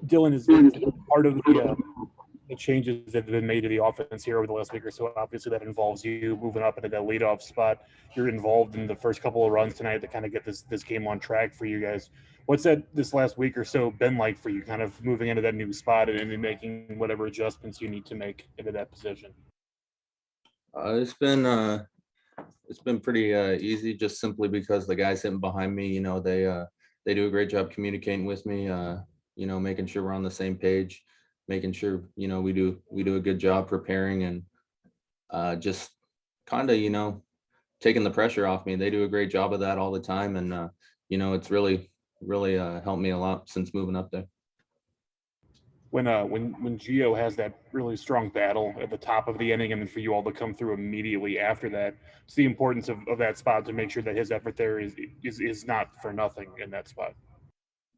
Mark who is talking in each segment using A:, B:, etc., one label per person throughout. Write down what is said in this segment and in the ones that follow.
A: Dylan is part of the changes that have been made to the offense here over the last week or so. Obviously, that involves you moving up into that leadoff spot. You're involved in the first couple of runs tonight to kind of get this game on track for you guys. What's that this last week or so been like for you, kind of moving into that new spot and making whatever adjustments you need to make into that position?
B: It's been pretty easy, just simply because the guys sitting behind me, they do a great job communicating with me. Making sure we're on the same page, making sure we do a good job preparing, and just kind of taking the pressure off me. They do a great job of that all the time, and it's really helped me a lot since moving up there.
A: When Gio has that really strong battle at the top of the inning, and then for you all to come through immediately after that, it's the importance of that spot to make sure that his effort there is not for nothing in that spot.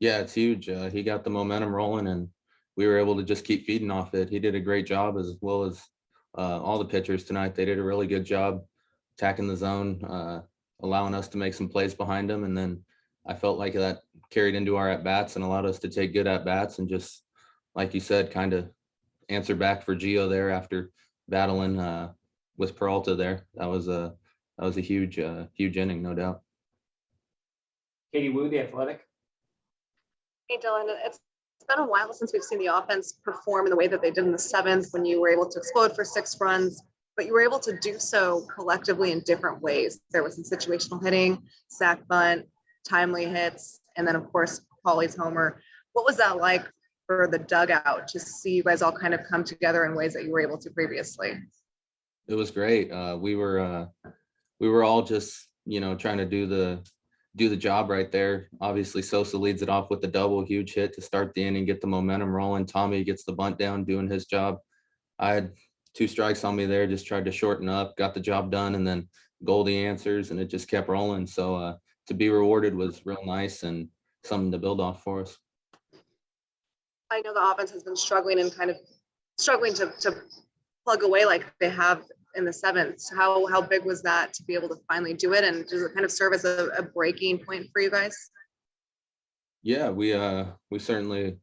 B: Yeah, it's huge. He got the momentum rolling, and we were able to just keep feeding off it. He did a great job, as well as all the pitchers tonight. They did a really good job attacking the zone, allowing us to make some plays behind him. And then I felt like that carried into our at bats and allowed us to take good at bats and just, like you said, kind of answer back for Gio there after battling with Peralta there. That was a huge inning, no doubt.
C: Katie Wu, The Athletic.
D: Hey, Dylan, it's been a while since we've seen the offense perform in the way that they did in the seventh when you were able to explode for 6 runs, but you were able to do so collectively in different ways. There was some situational hitting, sack bunt, timely hits, and then, of course, Paulie's homer. What was that like for the dugout to see you guys all kind of come together in ways that you were able to previously?
B: It was great. We were all just trying to do the job right there. Obviously, Sosa leads it off with the double, huge hit to start the inning, get the momentum rolling. Tommy gets the bunt down, doing his job. I had 2 strikes on me there, just tried to shorten up, got the job done, and then Goldie answers, and it just kept rolling. So to be rewarded was real nice and something to build off for us.
D: I know the offense has been struggling and kind of struggling to plug away like they have in the seventh. How big was that to be able to finally do it? And does it kind of serve as a breaking point for you guys?
B: Yeah, we certainly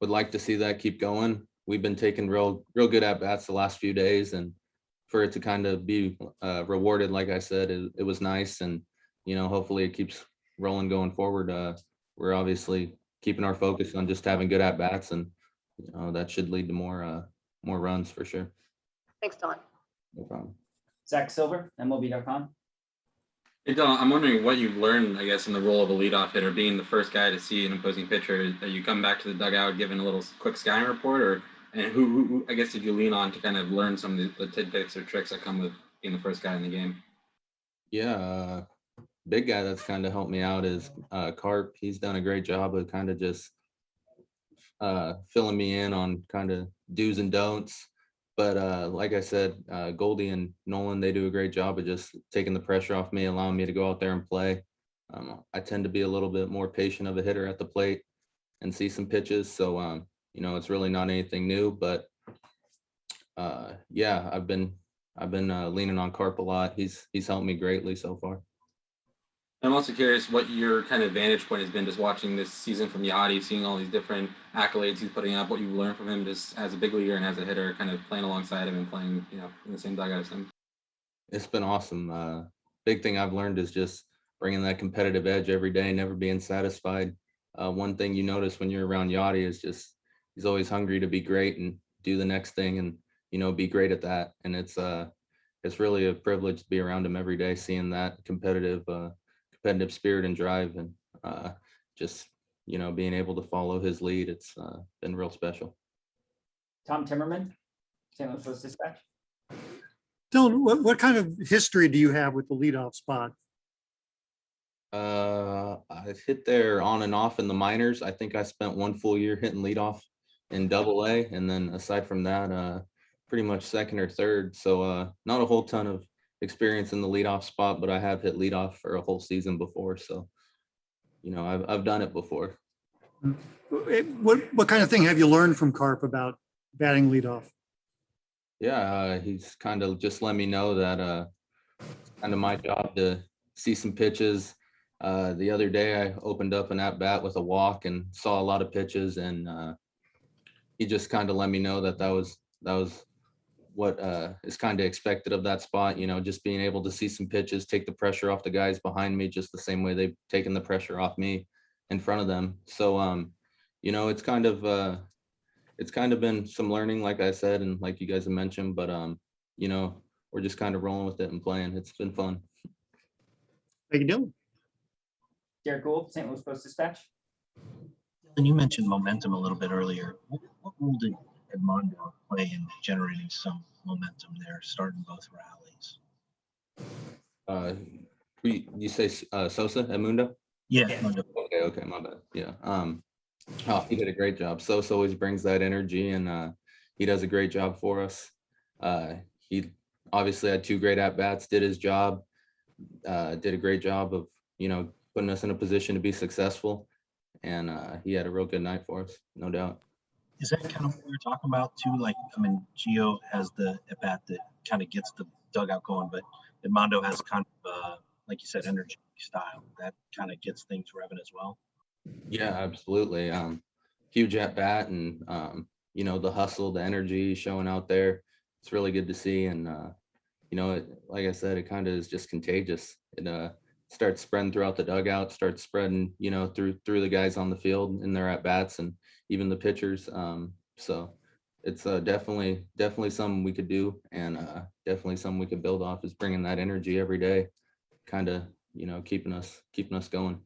B: would like to see that keep going. We've been taking real good at bats the last few days, and for it to kind of be rewarded, like I said, it was nice. And hopefully it keeps rolling going forward. We're obviously keeping our focus on just having good at bats, and that should lead to more runs for sure.
D: Thanks, Dylan.
B: No problem.
C: Zach Silver, MLB.com.
E: Hey, Dylan, I'm wondering what you've learned, I guess, in the role of a leadoff hitter, being the first guy to see an opposing pitcher. That you come back to the dugout giving a little quick scouting report, and who I guess did you lean on to kind of learn some of the tidbits or tricks that come with being the first guy in the game?
B: Yeah, big guy that's kind of helped me out is Carp. He's done a great job of kind of just filling me in on kind of do's and don'ts. But like I said, Goldie and Nolan, they do a great job of just taking the pressure off me, allowing me to go out there and play. I tend to be a little bit more patient of a hitter at the plate and see some pitches. So, it's really not anything new. But yeah, I've been leaning on Carp a lot. He's helped me greatly so far.
E: I'm also curious what your kind of vantage point has been just watching this season from Yachty, seeing all these different accolades he's putting up, what you've learned from him just as a big leaguer and as a hitter, kind of playing alongside him and playing, in the same dugout as him.
B: It's been awesome. Big thing I've learned is just bringing that competitive edge every day, never being satisfied. One thing you notice when you're around Yachty is just he's always hungry to be great and do the next thing and, be great at that. And it's really a privilege to be around him every day, seeing that competitive spirit and drive, and just being able to follow his lead. It's been real special.
C: Tom Timmerman, St. Louis Post-Dispatch.
F: Dylan, what kind of history do you have with the leadoff spot?
B: I've hit there on and off in the minors. I think I spent 1 full year hitting leadoff in Double-A, and then aside from that, pretty much second or third. So not a whole ton of experience in the leadoff spot, but I have hit leadoff for a whole season before. So, I've done it before.
F: What kind of thing have you learned from Carp about batting leadoff?
B: Yeah, he's kind of just let me know that it's kind of my job to see some pitches. The other day I opened up an at bat with a walk and saw a lot of pitches, and he just kind of let me know that was what is kind of expected of that spot, you know, just being able to see some pitches, take the pressure off the guys behind me, just the same way they've taken the pressure off me in front of them. So, you know, it's kind of been some learning, like I said, and like you guys have mentioned, but, you know, we're just kind of rolling with it and playing. It's been fun.
F: Thank you, Dylan.
C: Derek Gould, St. Louis Post-Dispatch.
G: And you mentioned momentum a little bit earlier. What role did Edmondo play in generating some momentum there, starting both rallies?
B: You say Sosa, Edmundo?
G: Yeah,
C: Yeah.
G: Edmundo.
B: Okay, my bad. Yeah. Oh, he did a great job. Sosa always brings that energy, and he does a great job for us. He obviously had 2 great at-bats, did his job, did a great job of, you know, putting us in a position to be successful. And he had a real good night for us, no doubt.
G: Is that kind of what we're talking about too? Like, I mean, Gio has the at bat that kind of gets the dugout going, but Edmondo has kind of, like you said, energy style that kind of gets things revving as well.
B: Yeah, absolutely. Huge at bat, and you know, the hustle, the energy showing out there. It's really good to see, and you know, like I said, it kind of is just contagious. It starts spreading throughout the dugout, starts spreading, you know, through the guys on the field and their at bats, and even the pitchers. So it's definitely something we could do, and definitely something we could build off, is bringing that energy every day, kind of, you know, keeping us going.